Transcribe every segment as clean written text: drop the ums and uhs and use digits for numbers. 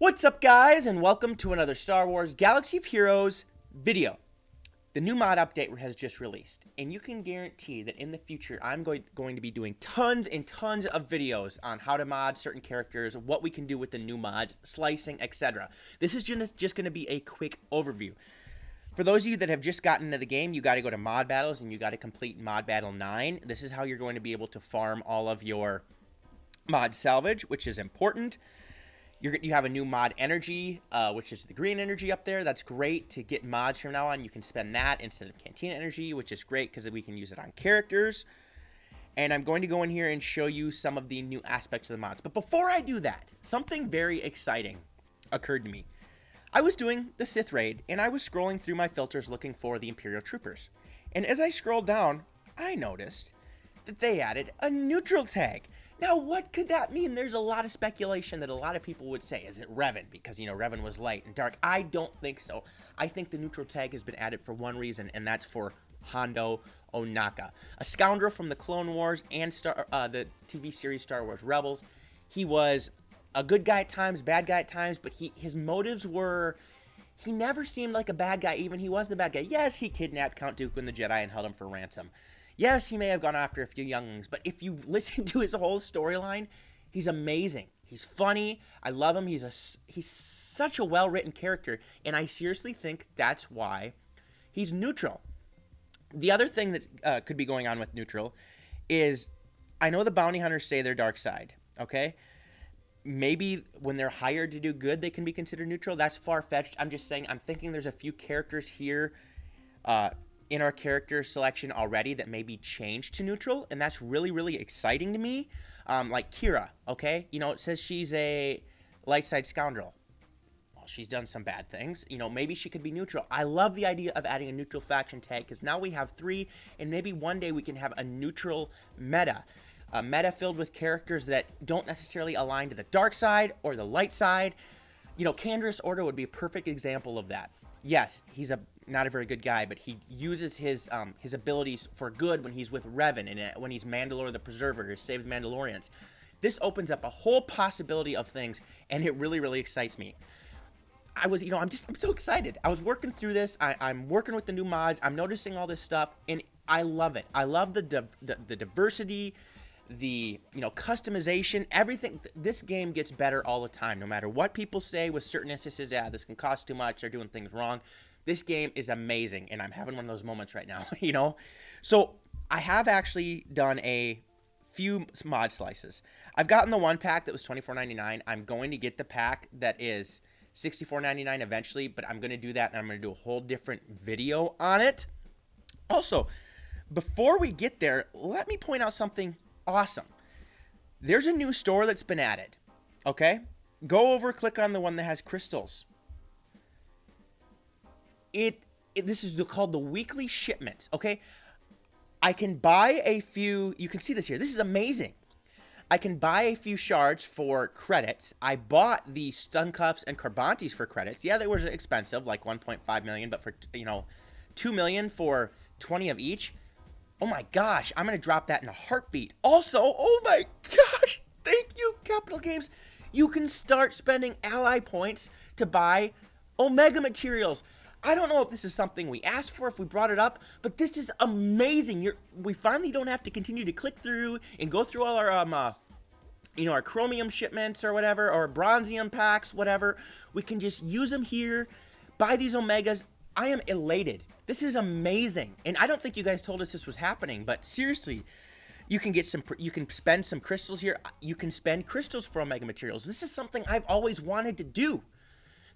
What's up, guys, and welcome to another Star Wars Galaxy of Heroes video. The new mod update has just released, and you can guarantee that in the future I'm going to be doing tons and tons of videos on how to mod certain characters, what we can do with the new mods, slicing, etc. This is just going to be a quick overview. For those of you that have just gotten into the game, you got to go to mod battles and you got to complete mod battle 9. This is how you're going to be able to farm all of your mod salvage, which is important. You have a new mod energy, which is the green energy up there. That's great to get mods from now on. You can spend that instead of Cantina energy, which is great because we can use it on characters. And I'm going to go in here and show you some of the new aspects of the mods. But before I do that, something very exciting occurred to me. I was doing the Sith raid, and I was scrolling through my filters looking for the Imperial Troopers. And as I scrolled down, I noticed that they added a neutral tag. Now, what could that mean? There's a lot of speculation that a lot of people would say, is it Revan? Because, Revan was light and dark. I don't think so. I think the neutral tag has been added for one reason, and that's for Hondo Ohnaka, a scoundrel from the Clone Wars and the TV series Star Wars Rebels. He was a good guy at times, bad guy at times, but his motives were... He never seemed like a bad guy, even he was the bad guy. Yes, he kidnapped Count Dooku and the Jedi and held him for ransom. Yes, he may have gone after a few younglings, but if you listen to his whole storyline, he's amazing. He's funny. I love him. He's such a well-written character, and I seriously think that's why he's neutral. The other thing that could be going on with neutral is, I know the bounty hunters say they're dark side, okay? Maybe when they're hired to do good, they can be considered neutral. That's far-fetched. I'm just saying, I'm thinking there's a few characters here in our character selection already that may be changed to neutral, and that's really, really exciting to me. Like Kira, okay? It says she's a light side scoundrel. Well, she's done some bad things. Maybe she could be neutral. I love the idea of adding a neutral faction tag, because now we have 3, and maybe one day we can have a neutral meta. A meta filled with characters that don't necessarily align to the dark side or the light side. Canderous Order would be a perfect example of that. Yes, he's not a very good guy, but he uses his abilities for good when he's with Revan and when he's Mandalore the Preserver to save the Mandalorians. This opens up a whole possibility of things, and it really, really excites me. I'm so excited. I was working through this. I'm working with the new mods. I'm noticing all this stuff, and I love it. I love the diversity, the customization, everything. This game gets better all the time, no matter what people say with certain instances. This can cost too much, they're doing things wrong. This game is amazing, and I'm having one of those moments right now. So I have actually done a few mod slices. I've gotten the one pack that was $24.99. I'm going to get the pack that is $64.99 eventually, but I'm going to do that, and I'm going to do a whole different video on it. Also, before we get there, let me point out something awesome. There's a new store that's been added, okay? Go over, click on the one that has crystals. This is called the weekly shipments, okay? I can buy a few, you can see this here. This is amazing. I can buy a few shards for credits. I bought the stun cuffs and carbantes for credits. Yeah, they were expensive, like 1.5 million, but for 2 million for 20 of each. Oh my gosh, I'm going to drop that in a heartbeat. Also, oh my gosh, thank you, Capital Games. You can start spending ally points to buy Omega materials. I don't know if this is something we asked for, if we brought it up, but this is amazing. We finally don't have to continue to click through and go through all our, our chromium shipments or whatever, or bronzium packs, whatever. We can just use them here, buy these Omegas. I am elated. This is amazing. And I don't think you guys told us this was happening, but seriously, you can spend some crystals here. You can spend crystals for Omega materials. This is something I've always wanted to do.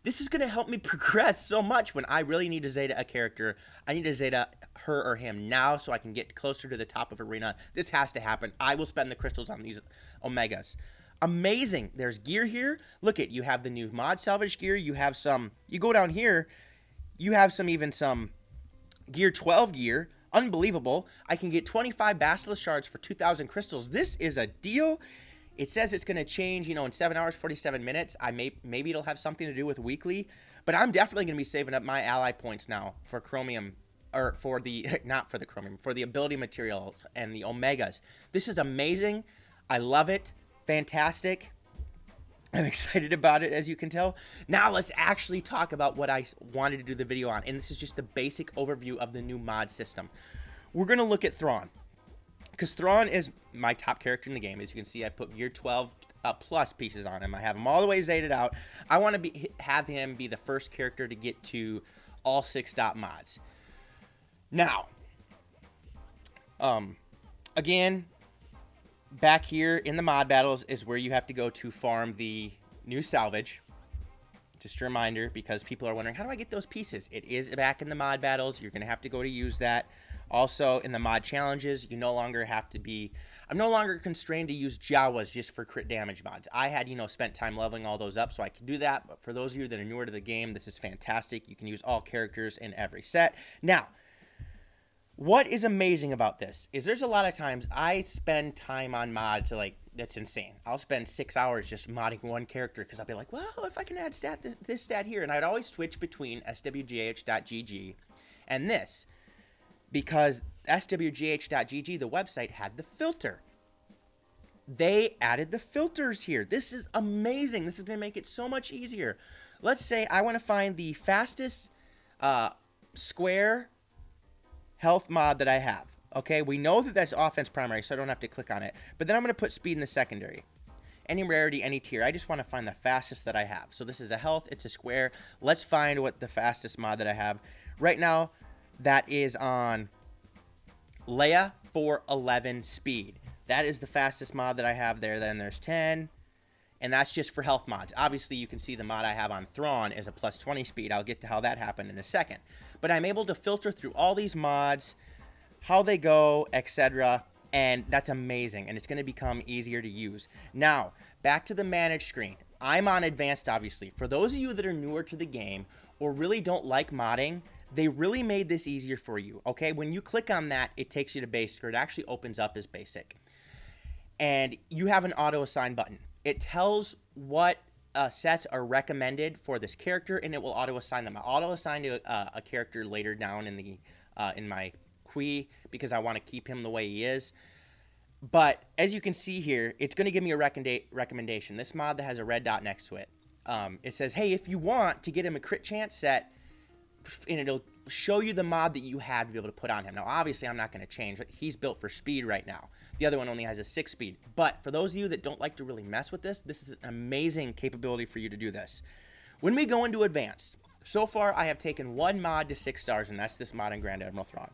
This is going to help me progress so much when I really need to Zeta a character. I need to Zeta her or him now so I can get closer to the top of arena. This has to happen. I will spend the crystals on these Omegas. Amazing. There's gear here. Look at, you have the new mod salvage gear. You have some, you go down here, you have some gear 12 gear. Unbelievable. I can get 25 Basilisk shards for 2,000 crystals. This is a deal. It says it's going to change, in 7 hours, 47 minutes. Maybe it'll have something to do with weekly, but I'm definitely going to be saving up my ally points now for chromium, or for the, not for the chromium, for the ability materials and the Omegas. This is amazing. I love it. Fantastic. I'm excited about it, as you can tell. Now let's actually talk about what I wanted to do the video on, and this is just the basic overview of the new mod system. We're going to look at Thrawn, because Thrawn is my top character in the game. As you can see, I put Gear 12 plus pieces on him. I have him all the way zated out. I want to have him be the first character to get to all 6 dot mods. Now, again, back here in the mod battles is where you have to go to farm the new salvage. Just a reminder, because people are wondering, how do I get those pieces? It is back in the mod battles. You're going to have to go to use that. Also, in the mod challenges, you no longer have to be... I'm no longer constrained to use Jawas just for crit damage mods. I had, spent time leveling all those up, so I can do that. But for those of you that are newer to the game, this is fantastic. You can use all characters in every set. Now, what is amazing about this is there's a lot of times I spend time on mods, like, that's insane. I'll spend 6 hours just modding one character because I'll be like, well, if I can add this stat here. And I'd always switch between swgh.gg and this, because swgh.gg, the website, had the filter. They added the filters here. This is amazing. This is going to make it so much easier. Let's say I want to find the fastest square health mod that I have. Okay, we know that that's offense primary, so I don't have to click on it. But then I'm going to put speed in the secondary. Any rarity, any tier. I just want to find the fastest that I have. So this is a health, it's a square. Let's find what the fastest mod that I have. Right now, that is on Leia 411 speed. That is the fastest mod that I have there. Then there's 10. And that's just for health mods. Obviously, you can see the mod I have on Thrawn is a plus 20 speed. I'll get to how that happened in a second. But I'm able to filter through all these mods, how they go, etc. And that's amazing. And it's going to become easier to use. Now, back to the manage screen. I'm on advanced, obviously. For those of you that are newer to the game or really don't like modding, they really made this easier for you. Okay, when you click on that, it takes you to basic, or it actually opens up as basic. And you have an auto assign button. It tells what sets are recommended for this character, and it will auto assign them. I'll auto assign to a character later down in the in my Qui, because I want to keep him the way he is. But as you can see here, it's going to give me a recommendation. This mod that has a red dot next to it. It says, hey, if you want to get him a crit chance set, and it'll show you the mod that you had to be able to put on him. Now, obviously, I'm not going to change. He's built for speed right now. The other one only has a 6 speed. But for those of you that don't like to really mess with this, this is an amazing capability for you to do this. When we go into advanced, so far I have taken one mod to 6 stars, and that's this mod on Grand Admiral Thrawn.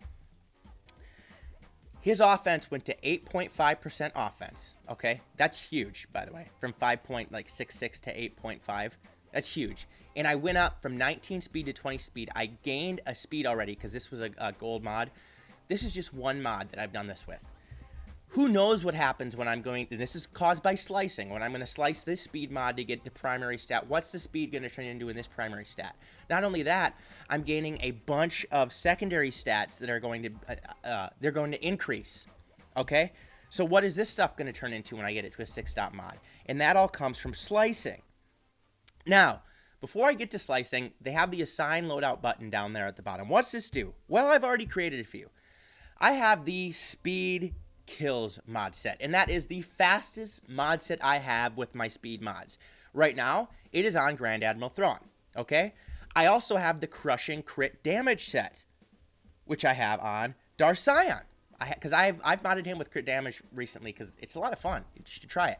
His offense went to 8.5% offense. Okay, that's huge, by the way, from 5.66 to 8.5. That's huge. And I went up from 19 speed to 20 speed. I gained a speed already because this was a gold mod. This is just one mod that I've done this with. Who knows what happens when I'm going, and this is caused by slicing, when I'm going to slice this speed mod to get the primary stat. What's the speed going to turn into in this primary stat? Not only that, I'm gaining a bunch of secondary stats that are going to, they're going to increase. Okay? So what is this stuff going to turn into when I get it to a 6 dot mod? And that all comes from slicing. Now, before I get to slicing, they have the assign loadout button down there at the bottom. What's this do? Well, I've already created a few. I have the speed kills mod set, and that is the fastest mod set I have with my speed mods. Right now, it is on Grand Admiral Thrawn, okay? I also have the crushing crit damage set, which I have on Darth Sion, because I've modded him with crit damage recently because it's a lot of fun. You should try it.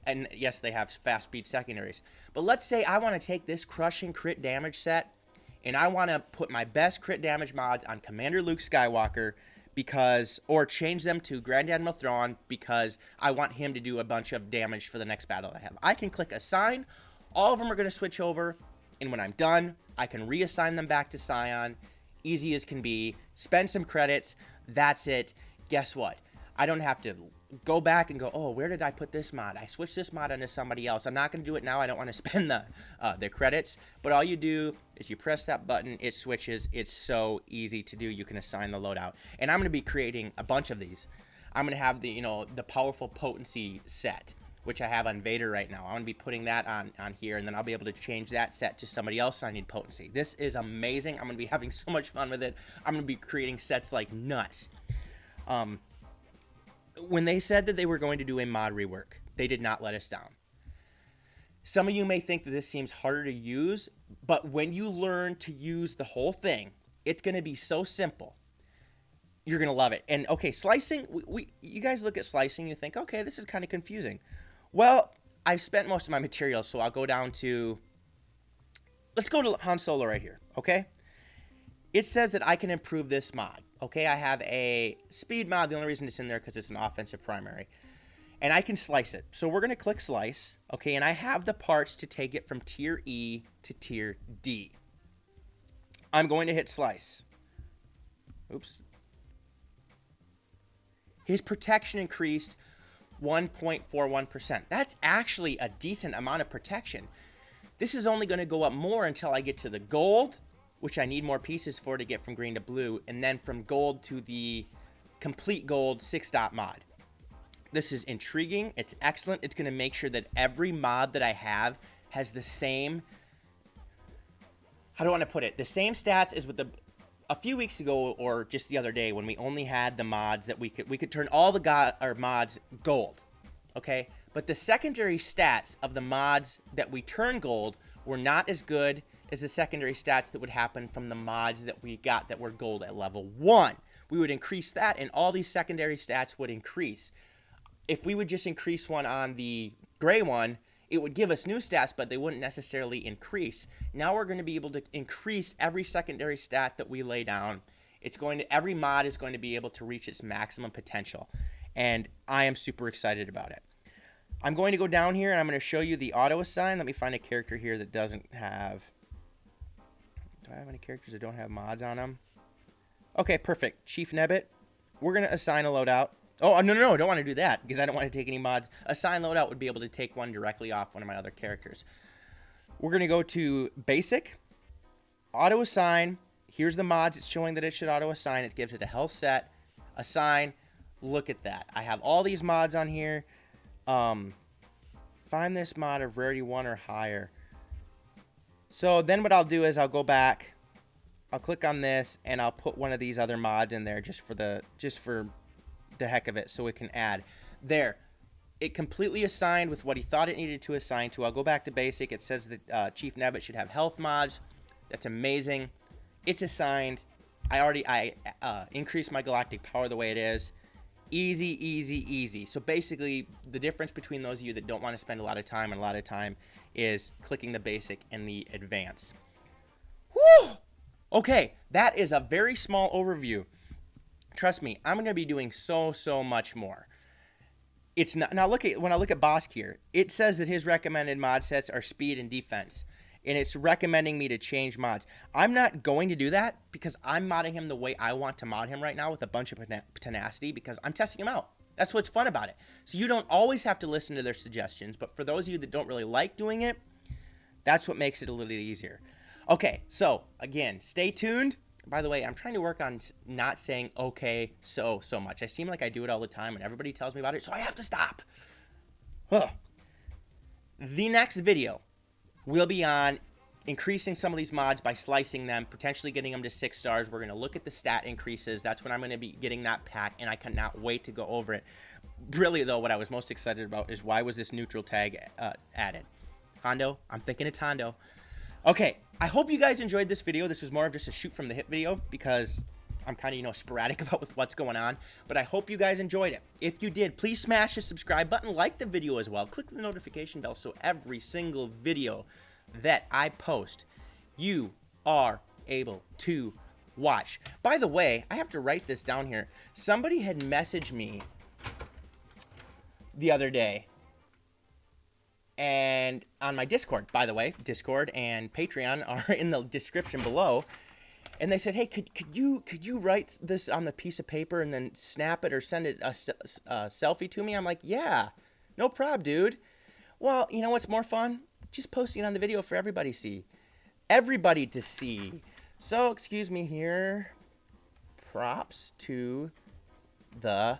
And yes, they have fast speed secondaries. But let's say I want to take this crushing crit damage set, and I want to put my best crit damage mods on Commander Luke Skywalker, because, or change them to Grand Admiral Thrawn because I want him to do a bunch of damage for the next battle I have. I can click assign. All of them are going to switch over, and when I'm done, I can reassign them back to Sion. Easy as can be. Spend some credits. That's it. Guess what? I don't have to go back and go, oh, where did I put this mod? I switched this mod onto somebody else. I'm not going to do it now. I don't want to spend the credits. But all you do is you press that button. It switches. It's so easy to do. You can assign the loadout. And I'm going to be creating a bunch of these. I'm going to have the, the powerful potency set, which I have on Vader right now. I'm going to be putting that on here, and then I'll be able to change that set to somebody else when I need potency. This is amazing. I'm going to be having so much fun with it. I'm going to be creating sets like nuts. When they said that they were going to do a mod rework, they did not let us down. Some of you may think that this seems harder to use, but when you learn to use the whole thing, it's going to be so simple. You're going to love it. And okay, slicing, you guys look at slicing, you think, okay, this is kind of confusing. Well, I've spent most of my materials, so I'll go down to, let's go to Han Solo right here, okay? It says that I can improve this mod, okay? I have a speed mod. The only reason it's in there because it's an offensive primary. And I can slice it. So we're going to click slice, okay? And I have the parts to take it from tier E to tier D. I'm going to hit slice. Oops. His protection increased 1.41%. That's actually a decent amount of protection. This is only going to go up more until I get to the gold, which I need more pieces for to get from green to blue, and then from gold to the complete gold 6-dot mod. This is intriguing. It's excellent. It's going to make sure that every mod that I have has the same, how do I want to put it? The same stats as with a few weeks ago or just the other day when we only had the mods that we could turn all the mods gold, okay? But the secondary stats of the mods that we turn gold were not as good as the secondary stats that would happen from the mods that we got that were gold at level 1. We would increase that and all these secondary stats would increase. If we would just increase one on the gray one, it would give us new stats, but they wouldn't necessarily increase. Now we're going to be able to increase every secondary stat that we lay down. Every mod is going to be able to reach its maximum potential, and I am super excited about it. I'm going to go down here, and I'm going to show you the auto assign. Let me find a character here that doesn't have... Do I have any characters that don't have mods on them? Okay, perfect. Chief Nebbit. We're going to assign a loadout. Oh, no, I don't want to do that because I don't want to take any mods. Assign loadout would be able to take one directly off one of my other characters. We're going to go to basic, auto assign. Here's the mods. It's showing that it should auto assign. It gives it a health set, assign. Look at that. I have all these mods on here. Find this mod of rarity 1 or higher. So then what I'll do is I'll go back. I'll click on this and I'll put one of these other mods in there just for the heck of it, so it can add. There, it completely assigned with what he thought it needed to assign to. I'll go back to basic. It says that Chief Nebbit should have health mods. That's amazing. It's assigned. I increased my galactic power the way it is. Easy, easy, easy. So basically, the difference between those of you that don't want to spend a lot of time and a lot of time is clicking the basic and the advanced. Whew! Okay, that is a very small overview. Trust me, I'm going to be doing so much more. It's not, now when I look at Bosk here, it says that his recommended mod sets are speed and defense, and it's recommending me to change mods. I'm not going to do that because I'm modding him the way I want to mod him right now with a bunch of tenacity because I'm testing him out. That's what's fun about it. So you don't always have to listen to their suggestions, but for those of you that don't really like doing it, that's what makes it a little bit easier. Okay, so again, stay tuned. By the way, I'm trying to work on not saying okay so much. I seem like I do it all the time, and everybody tells me about it, so I have to stop. Ugh. The next video will be on increasing some of these mods by slicing them, potentially getting them to 6 stars. We're going to look at the stat increases. That's when I'm going to be getting that pack, and I cannot wait to go over it. Really, though, what I was most excited about is why was this neutral tag added? Hondo? I'm thinking it's Hondo. Okay, I hope you guys enjoyed this video. This is more of just a shoot from the hip video because I'm kind of, sporadic about with what's going on. But I hope you guys enjoyed it. If you did, please smash the subscribe button, like the video as well. Click the notification bell so every single video that I post, you are able to watch. By the way, I have to write this down here. Somebody had messaged me the other day. And on my Discord, by the way, Discord and Patreon are in the description below. And they said, hey, could you write this on the piece of paper and then snap it or send it a selfie to me? I'm like, yeah, no prob, dude. Well, you know what's more fun? Just posting it on the video for everybody to see. So, excuse me here. Props to the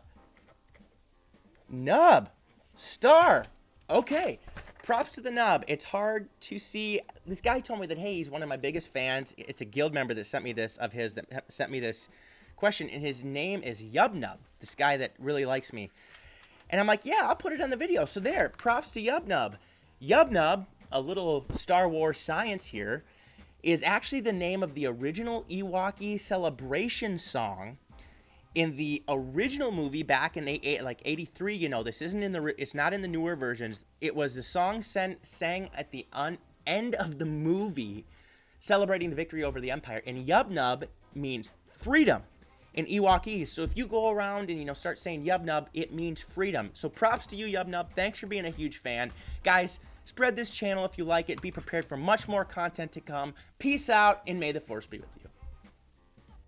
nub star. Okay. Props to the nub. It's hard to see. This guy told me that, hey, he's one of my biggest fans. It's a guild member that sent me this question, and his name is Yubnub, this guy that really likes me. And I'm like, yeah, I'll put it on the video. So there, props to Yubnub. Yubnub a little Star Wars science here, is actually the name of the original Ewok celebration song in the original movie back in like 83. You know, this isn't in the, it's not in the newer versions. It was the song sang at the end of the movie celebrating the victory over the Empire. And Yub Nub means freedom in Ewokese. So if you go around and, you know, start saying Yub Nub, it means freedom. So props to you, Yub Nub. Thanks for being a huge fan. Guys, spread this channel if you like it. Be prepared for much more content to come. Peace out, and may the Force be with you.